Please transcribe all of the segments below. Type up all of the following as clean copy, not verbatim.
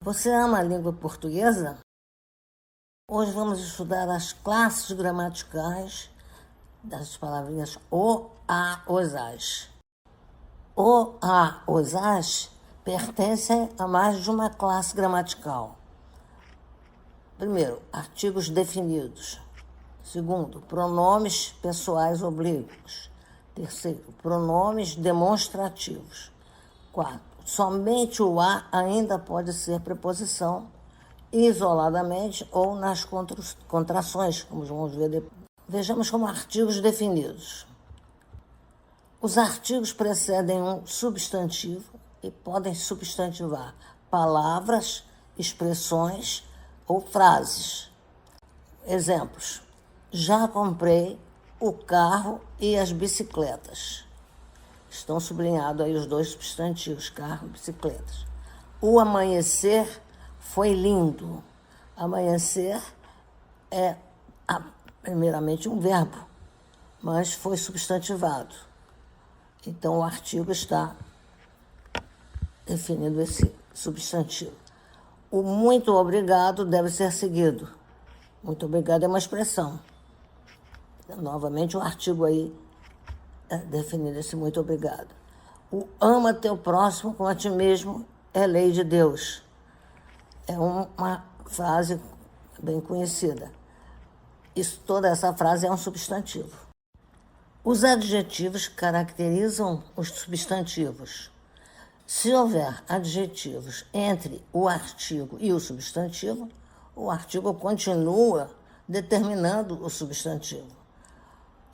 Você ama a língua portuguesa? Hoje vamos estudar as classes gramaticais das palavrinhas o, a, os, as. O, a, os, as pertencem a mais de uma classe gramatical. Primeiro, artigos definidos. Segundo, pronomes pessoais oblíquos. Terceiro, pronomes demonstrativos. Quarto, somente o a ainda pode ser preposição, isoladamente ou nas contrações, como vamos ver depois. Vejamos como artigos definidos. Os artigos precedem um substantivo e podem substantivar palavras, expressões ou frases. Exemplos: já comprei o carro e as bicicletas. Estão sublinhados aí os dois substantivos, carro e bicicletas. O amanhecer foi lindo. Amanhecer é, primeiramente, um verbo, mas foi substantivado. Então, o artigo está definindo esse substantivo. O muito obrigado deve ser seguido. Muito obrigado é uma expressão. Novamente, o artigo aí definindo esse muito obrigado. O ama teu próximo como a ti mesmo é lei de Deus. É uma frase bem conhecida. Toda essa frase é um substantivo. Os adjetivos caracterizam os substantivos. Se houver adjetivos entre o artigo e o substantivo, o artigo continua determinando o substantivo.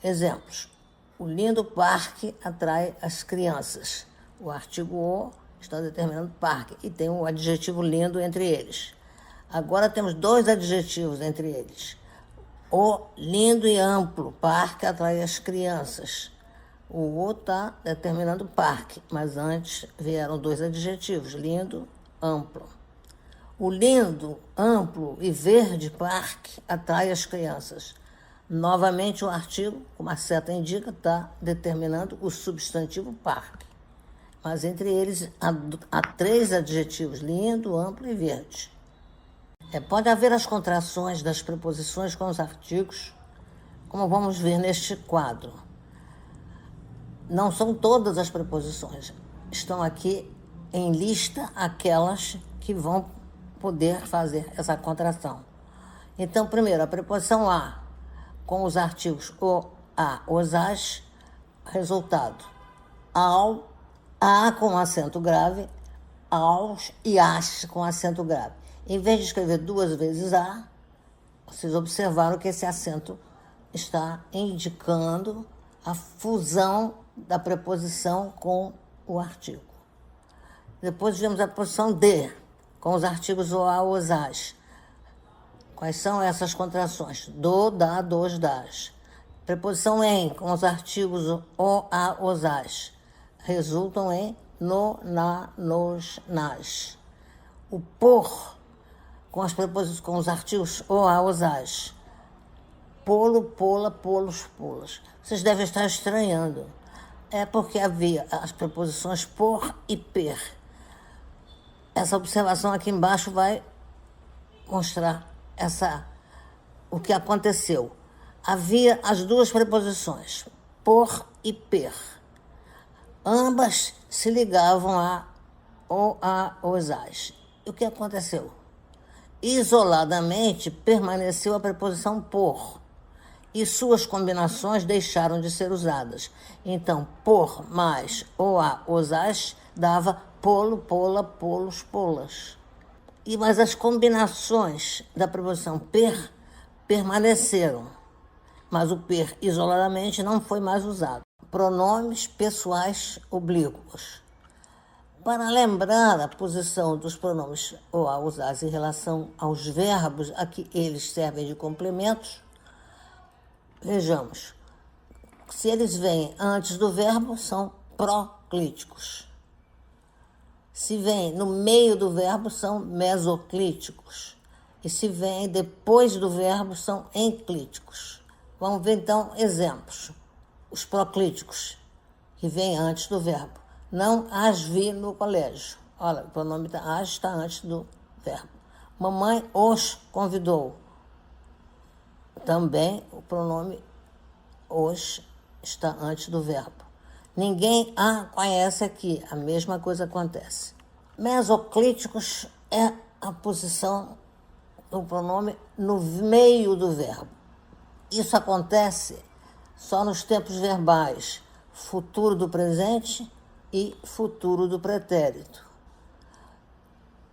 Exemplos: o lindo parque atrai as crianças. O artigo o está determinando parque e tem um adjetivo lindo entre eles. Agora temos dois adjetivos entre eles. O lindo e amplo parque atrai as crianças. O está determinando parque, mas antes vieram dois adjetivos, lindo, amplo. O lindo, amplo e verde parque atrai as crianças. Novamente, o artigo, como a seta indica, está determinando o substantivo parque. Mas entre eles há três adjetivos, lindo, amplo e verde. Pode haver as contrações das preposições com os artigos, como vamos ver neste quadro. Não são todas as preposições. Estão aqui em lista aquelas que vão poder fazer essa contração. Então, primeiro, a preposição a, com os artigos o, a, os, as, resultado: ao, a com acento grave, aos e as com acento grave. Em vez de escrever duas vezes a, vocês observaram que esse acento está indicando a fusão da preposição com o artigo. Depois vemos a posição de, com os artigos o, a, os, as. Quais são essas contrações? Do, da, dos, das. Preposição em, com os artigos o, a, os, as. Resultam em no, na, nos, nas. O por, com as preposições, com os artigos o, a, os, as. Polo, pola, polos, polas. Vocês devem estar estranhando. É porque havia as preposições por e per. Essa observação aqui embaixo vai mostrar o que aconteceu. Havia as duas preposições, por e per. Ambas se ligavam a o, a, os, as. E o que aconteceu? Isoladamente permaneceu a preposição por, e suas combinações deixaram de ser usadas. Então, por mais o, a, os, as dava polo, pola, polos, polas. Mas as combinações da preposição per permaneceram, mas o per isoladamente não foi mais usado. Pronomes pessoais oblíquos. Para lembrar a posição dos pronomes o, a, os, as em relação aos verbos a que eles servem de complementos, vejamos. Se eles vêm antes do verbo, são proclíticos. Se vêm no meio do verbo, são mesoclíticos. E se vêm depois do verbo, são enclíticos. Vamos ver, então, exemplos. Os proclíticos, que vêm antes do verbo. Não as vi no colégio. Olha, o pronome as está antes do verbo. Mamãe os convidou. Também o pronome os está antes do verbo. Ninguém a conhece aqui. A mesma coisa acontece. Mesoclíticos é a posição do pronome no meio do verbo. Isso acontece só nos tempos verbais, futuro do presente e futuro do pretérito.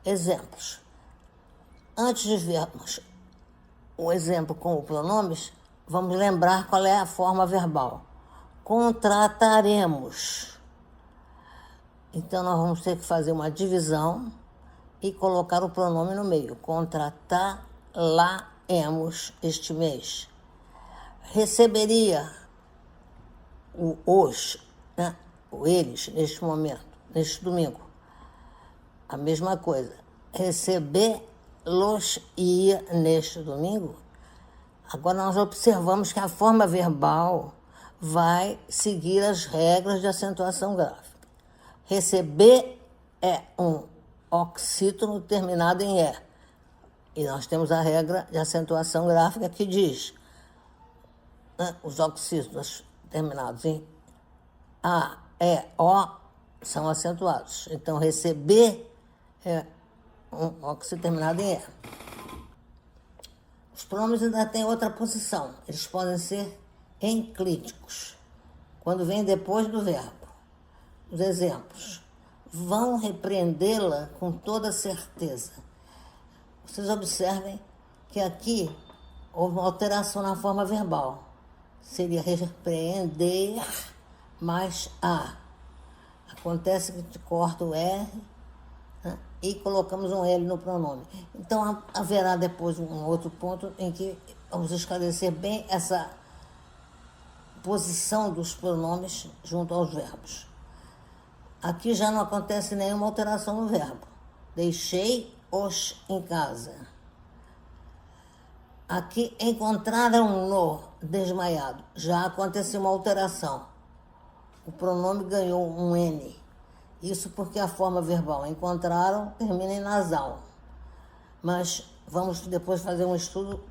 Exemplos. Antes de vermos o exemplo com os pronomes, vamos lembrar qual é a forma verbal. Contrataremos. Então, nós vamos ter que fazer uma divisão e colocar o pronome no meio. Contratar-la-emos este mês. Receberia os, né, o eles, neste momento, neste domingo. A mesma coisa. Recebê-los-ia neste domingo. Agora nós observamos que a forma verbal vai seguir as regras de acentuação gráfica. Receber é um oxítono terminado em E. E nós temos a regra de acentuação gráfica que diz, né, os oxítonos terminados em A, E, O são acentuados. Então, receber é um oxítono terminado em E. Os pronomes ainda têm outra posição. Eles podem ser enclíticos, quando vem depois do verbo. Os exemplos. Vão repreendê-la com toda certeza. Vocês observem que aqui houve uma alteração na forma verbal. Seria repreender mais A. Acontece que te corta o R, né, e colocamos um L no pronome. Então, haverá depois um outro ponto em que vamos esclarecer bem essa posição dos pronomes junto aos verbos. Aqui já não acontece nenhuma alteração no verbo. Deixei-os em casa. Aqui encontraram-no desmaiado. Já aconteceu uma alteração. O pronome ganhou um N. Isso porque a forma verbal encontraram termina em nasal. Mas vamos depois fazer um estudo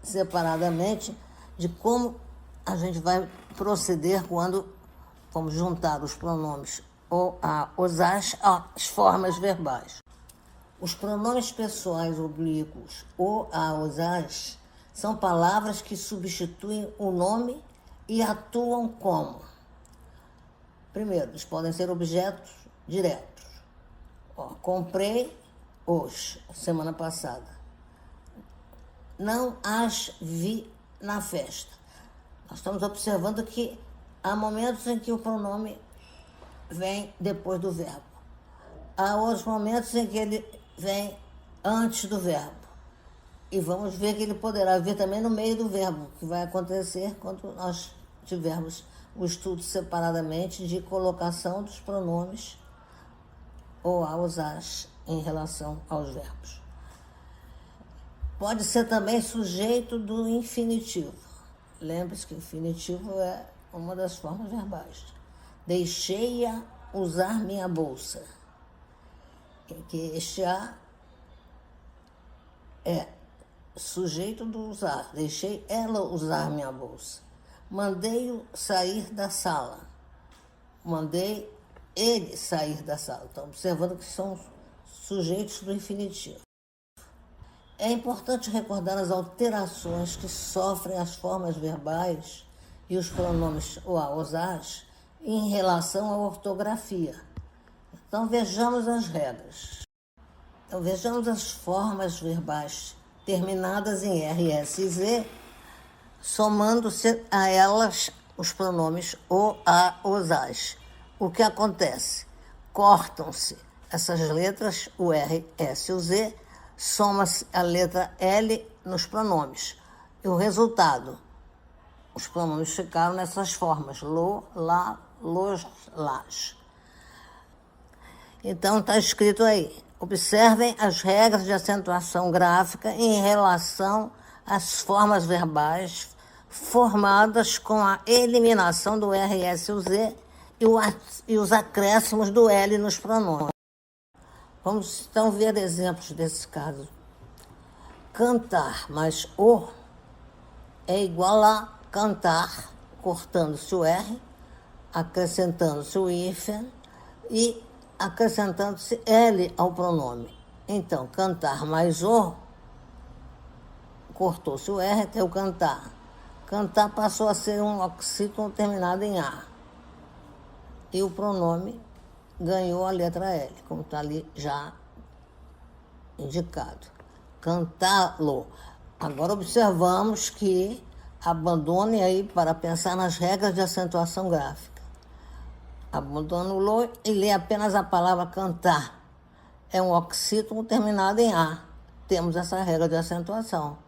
separadamente de como a gente vai proceder quando vamos juntar os pronomes ou a, os, as formas verbais. Os pronomes pessoais oblíquos ou a, os, as são palavras que substituem o nome e atuam como. Primeiro, eles podem ser objetos diretos. Comprei os, semana passada. Não as vi na festa. Nós estamos observando que há momentos em que o pronome vem depois do verbo. Há outros momentos em que ele vem antes do verbo. E vamos ver que ele poderá vir também no meio do verbo, que vai acontecer quando nós tivermos o estudo separadamente de colocação dos pronomes ou aos as em relação aos verbos. Pode ser também sujeito do infinitivo. Lembre-se que o infinitivo é uma das formas verbais. Deixei-a usar minha bolsa. Em que este a é sujeito do usar. Deixei ela usar minha bolsa. Mandei-o sair da sala. Mandei ele sair da sala. Estão observando que são sujeitos do infinitivo. É importante recordar as alterações que sofrem as formas verbais e os pronomes ou a, os, as, em relação à ortografia. Então, vejamos as regras. Então, vejamos as formas verbais terminadas em R, S e Z, somando-se a elas os pronomes o, a, os, as. O que acontece? Cortam-se essas letras, o R, S e o Z, soma-se a letra L nos pronomes. E o resultado? Os pronomes ficaram nessas formas, lo, lá, los, las. Então, está escrito aí. Observem as regras de acentuação gráfica em relação às formas verbais formadas com a eliminação do R, S e o Z e os acréscimos do L nos pronomes. Vamos então ver exemplos desse caso. Cantar mais o é igual a cantar, cortando-se o R, acrescentando-se o hífen e acrescentando-se L ao pronome. Então, cantar mais o, cortou-se o R até o cantar. Cantar passou a ser um oxítono terminado em A. E o pronome ganhou a letra L, como está ali já indicado. Cantá-lo. Agora observamos que abandone aí para pensar nas regras de acentuação gráfica. Abandona o lo e lê apenas a palavra cantar. É um oxítono terminado em A. Temos essa regra de acentuação.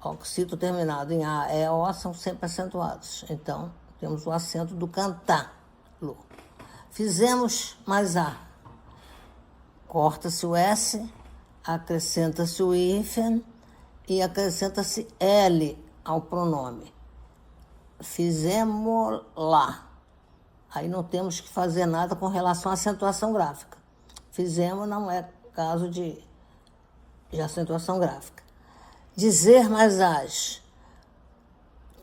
Oxítono terminado em A e O são sempre acentuados. Então, temos o acento do cantar-lo. Fizemos mais A. Corta-se o S, acrescenta-se o hífen e acrescenta-se L ao pronome. Fizemos lá. Aí não temos que fazer nada com relação à acentuação gráfica. Fizemos não é caso de acentuação gráfica. Dizer mais as.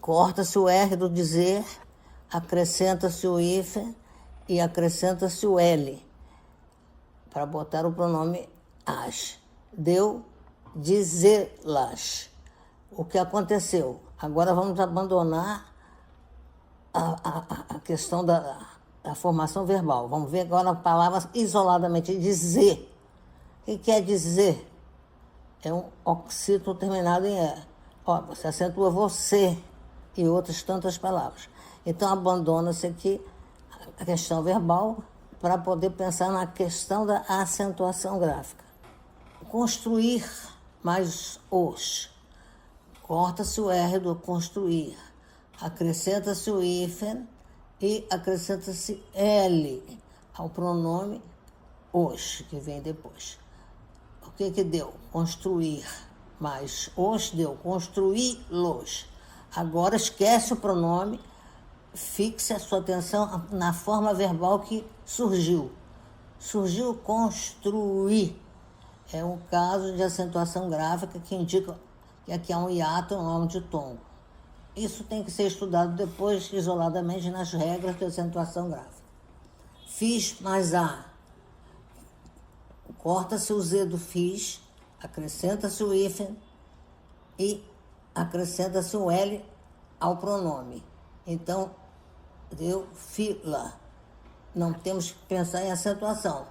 Corta-se o R do dizer, acrescenta-se o hífen e acrescenta-se o L para botar o pronome as. Deu dizê-las. O que aconteceu? Agora vamos abandonar a questão da formação verbal. Vamos ver agora a palavra isoladamente. Dizer. O que quer dizer? É um oxítono terminado em E. Ó, você acentua você e outras tantas palavras. Então, abandona-se aqui a questão verbal para poder pensar na questão da acentuação gráfica. Construir mais os. Corta-se o R do construir. Acrescenta-se o hífen e acrescenta-se L ao pronome os, que vem depois. O que deu? Construir mais os deu construí-los. Agora esquece o pronome, fixe a sua atenção na forma verbal que surgiu. Surgiu construir. É um caso de acentuação gráfica que indica que aqui há um hiato, um nome de tom. Isso tem que ser estudado depois, isoladamente, nas regras de acentuação gráfica. Fiz mais A. Corta-se o Z do fiz, acrescenta-se o hífen e acrescenta-se o L ao pronome. Então, deu fila. Não temos que pensar em acentuação.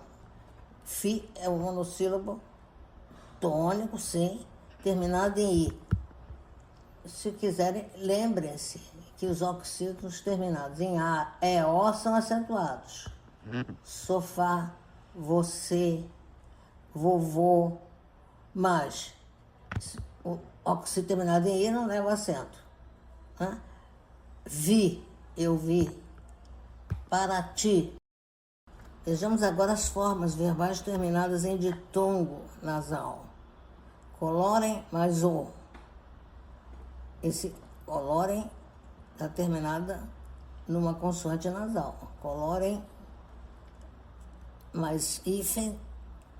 Fi é um monossílabo tônico, sim, terminado em I. Se quiserem, lembrem-se que os oxítonos terminados em A, E, O são acentuados. Sofá, você, vovô, mas o oxítono terminado em I não leva acento. Né? Vi, eu vi. Para ti. Vejamos agora as formas verbais terminadas em ditongo nasal. Colorem mais o. Esse colorem está terminada numa consoante nasal. Colorem mais hífen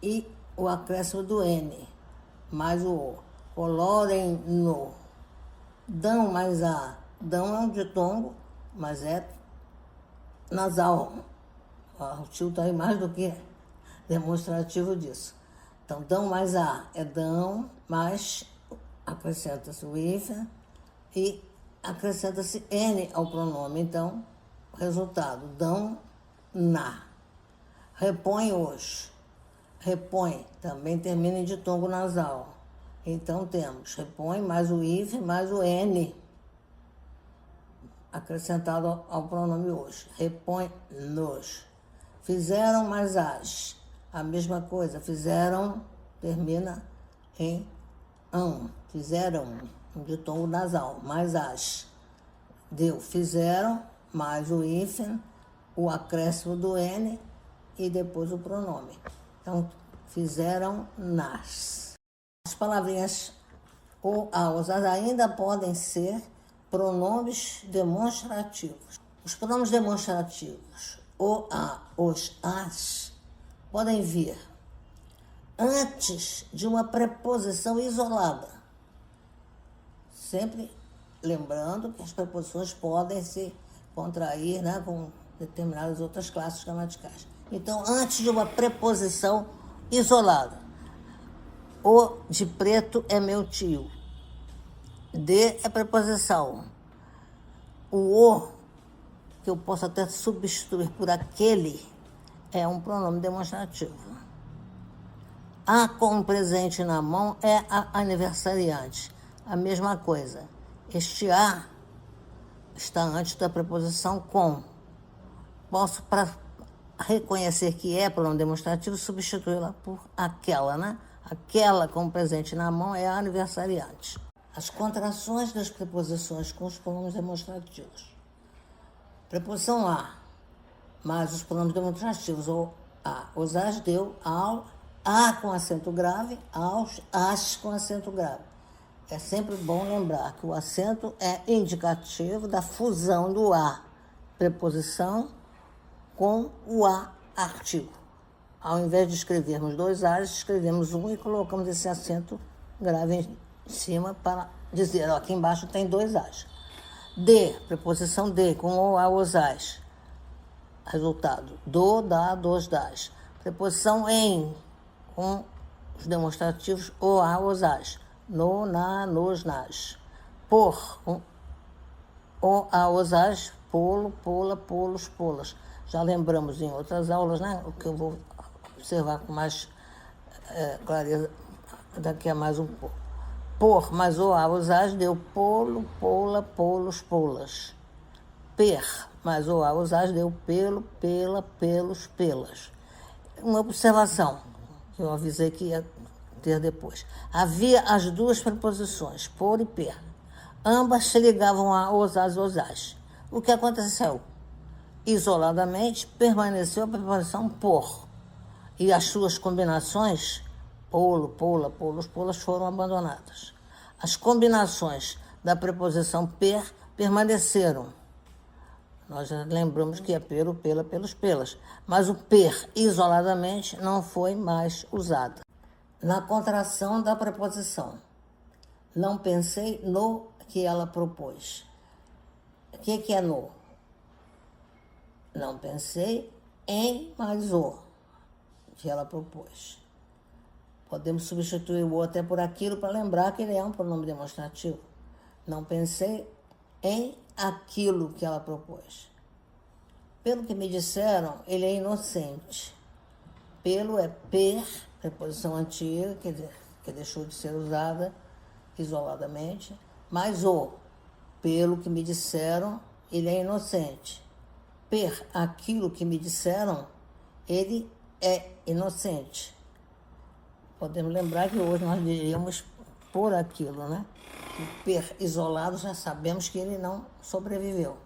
e o acréscimo do N, mais o O. Colorem no. Dão mais a. Dão é um ditongo, mas é nasal. O tio está aí mais do que demonstrativo disso. Então, dão mais a é dão, mais acrescenta-se o hífen e acrescenta-se N ao pronome. Então, resultado, dão na. Repõe os. Repõe, também termina em ditongo nasal. Então, temos repõe mais o hífen mais o N acrescentado ao pronome os. Repõe-nos. Fizeram mais as. A mesma coisa. Fizeram, termina em ão. Fizeram, um ditongo nasal. Mais as. Deu. Fizeram, mais o hífen, o acréscimo do N e depois o pronome. Então, fizeram nas. As palavrinhas ou aos ainda podem ser pronomes demonstrativos. Os pronomes demonstrativos, o, a, os, as, podem vir antes de uma preposição isolada. Sempre lembrando que as preposições podem se contrair, né, com determinadas outras classes gramaticais. Então, antes de uma preposição isolada. O de preto é meu tio. De é preposição. O, que eu posso até substituir por aquele, é um pronome demonstrativo. A com presente na mão é a aniversariante. A mesma coisa. Este a está antes da preposição com. Posso, para reconhecer que é pronome demonstrativo, substituí-la por aquela, né? Aquela com presente na mão é a aniversariante. As contrações das preposições com os pronomes demonstrativos. Preposição a, mais os pronomes demonstrativos, ou a, os as, deu, ao, a com acento grave, aos, as com acento grave. É sempre bom lembrar que o acento é indicativo da fusão do a, preposição, com o a, artigo. Ao invés de escrevermos dois a's, escrevemos um e colocamos esse acento grave em cima para dizer, ó, aqui embaixo tem dois a's. De, preposição de, com o a, os a's. Resultado, do, da, dos, das. Preposição em, com os demonstrativos o, a, os a's. No, na, nos, nas. Por, o, a, os a's. Polo, pola, polos, polas. Já lembramos em outras aulas, né? O que eu vou observar com mais clareza daqui a mais um pouco. Por, mais o, a, os a's, deu polo, pola, polos, polas. Per, mais o, a, os a's, deu pelo, pela, pelos, pelas. Uma observação, que eu avisei que ia ter depois. Havia as duas preposições, por e per. Ambas se ligavam a os a's. O que aconteceu? Isoladamente, permaneceu a preposição por. E as suas combinações, polo, pola, polos, polas, foram abandonadas. As combinações da preposição per permaneceram. Nós já lembramos que é pelo, pela, pelos, pelas. Mas o per, isoladamente, não foi mais usado. Na contração da preposição, não pensei no que ela propôs. O que é no? Não pensei em mais o que ela propôs. Podemos substituir o até por aquilo para lembrar que ele é um pronome demonstrativo. Não pensei em aquilo que ela propôs. Pelo que me disseram, ele é inocente. Pelo é per, preposição antiga, que deixou de ser usada isoladamente, mais o. Pelo que me disseram, ele é inocente. Per, aquilo que me disseram, ele é inocente. Podemos lembrar que hoje nós diríamos por aquilo, né? O per isolado já sabemos que ele não sobreviveu.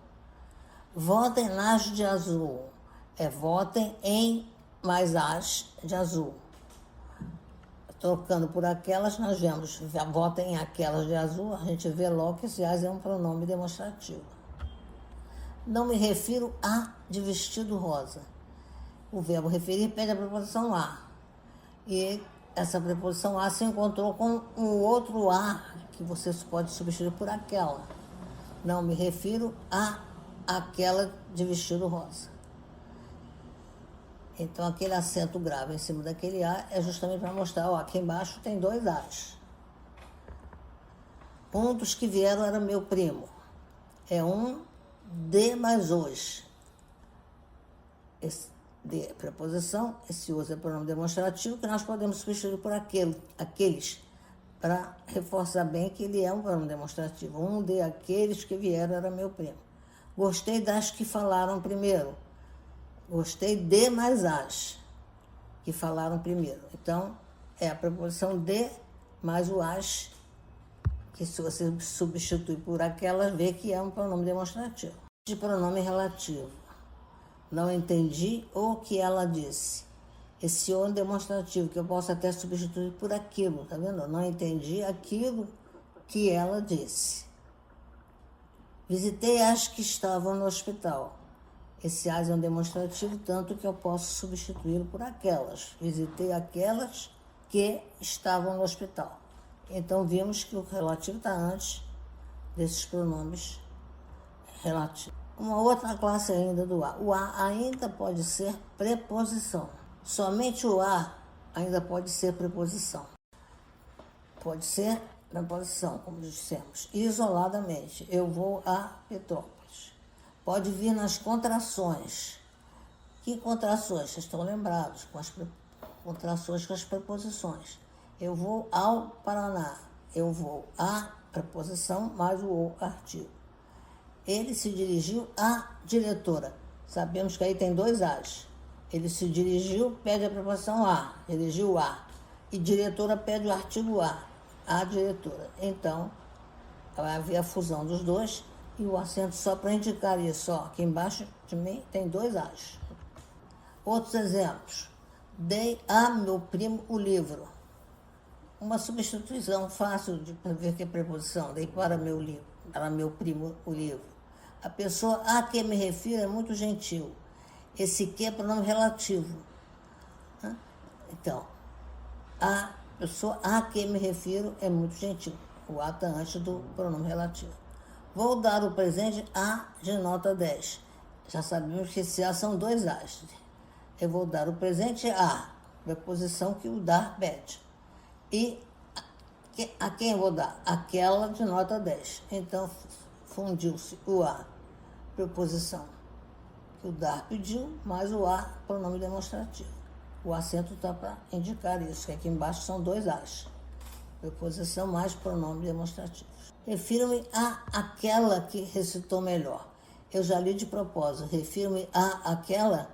Votem nas de azul. É votem em mais as de azul. Trocando por aquelas, nós vemos votem em aquelas de azul, a gente vê logo que esse as é um pronome demonstrativo. Não me refiro a de vestido rosa. O verbo referir pede a preposição a. E essa preposição a se encontrou com um outro a, que você pode substituir por aquela. Não me refiro a aquela de vestido rosa. Então, aquele acento grave em cima daquele a é justamente para mostrar, ó, aqui embaixo tem dois a's. Um dos que vieram era meu primo. É um de mais os. Esse de é preposição, esse os é pronome demonstrativo, que nós podemos substituir por aqueles, para reforçar bem que ele é um pronome demonstrativo. Um de aqueles que vieram era meu primo. Gostei das que falaram primeiro. Gostei de mais as que falaram primeiro. Então, é a preposição de mais o as, que se você substitui por aquela, vê que é um pronome demonstrativo. De pronome relativo. Não entendi o que ela disse. Esse o demonstrativo, que eu posso até substituir por aquilo, tá vendo? Não entendi aquilo que ela disse. Visitei as que estavam no hospital. Esse as é um demonstrativo, tanto que eu posso substituí-lo por aquelas. Visitei aquelas que estavam no hospital. Então, vimos que o relativo está antes desses pronomes relativos. Uma outra classe ainda do A. O A ainda pode ser preposição. Somente o A ainda pode ser preposição. Pode ser preposição, como dissemos, isoladamente. Eu vou a Petrópolis. Pode vir nas contrações. Que contrações? Vocês estão lembrados? Com as contrações com as preposições. Eu vou ao Paraná. Eu vou a preposição mais o artigo. Ele se dirigiu à diretora. Sabemos que aí tem dois A's. Ele se dirigiu, pede a preposição a, dirigiu a. E diretora pede o artigo a diretora. Então, vai haver a fusão dos dois e o acento só para indicar isso. Ó, aqui embaixo de mim tem dois A's. Outros exemplos. Dei a meu primo o livro. Uma substituição fácil de ver que é preposição. Dei para meu primo o livro. A pessoa a que me refiro é muito gentil. Esse que é pronome relativo. Então, a pessoa a que me refiro é muito gentil. O a está antes do pronome relativo. Vou dar o presente a de nota 10. Já sabemos que esse a são dois A's. Eu vou dar o presente a, preposição que o dar pede. E a quem eu vou dar? Aquela de nota 10. Então, fundiu-se o a, preposição que o dar pediu, mais o a, pronome demonstrativo. O acento está para indicar isso, que aqui embaixo são dois A's. Preposição mais pronome demonstrativo. Refiro-me a aquela que recitou melhor. Eu já li de propósito. Refiro-me a aquela,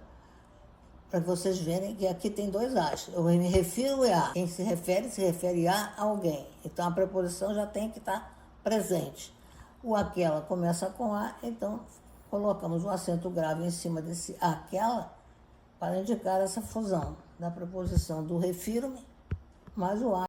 para vocês verem que aqui tem dois A's. Eu me refiro a. Quem se refere a alguém. Então, a preposição já tem que estar presente. O aquela começa com a, então colocamos o acento grave em cima desse aquela para indicar essa fusão da preposição do refiro-me mais o a.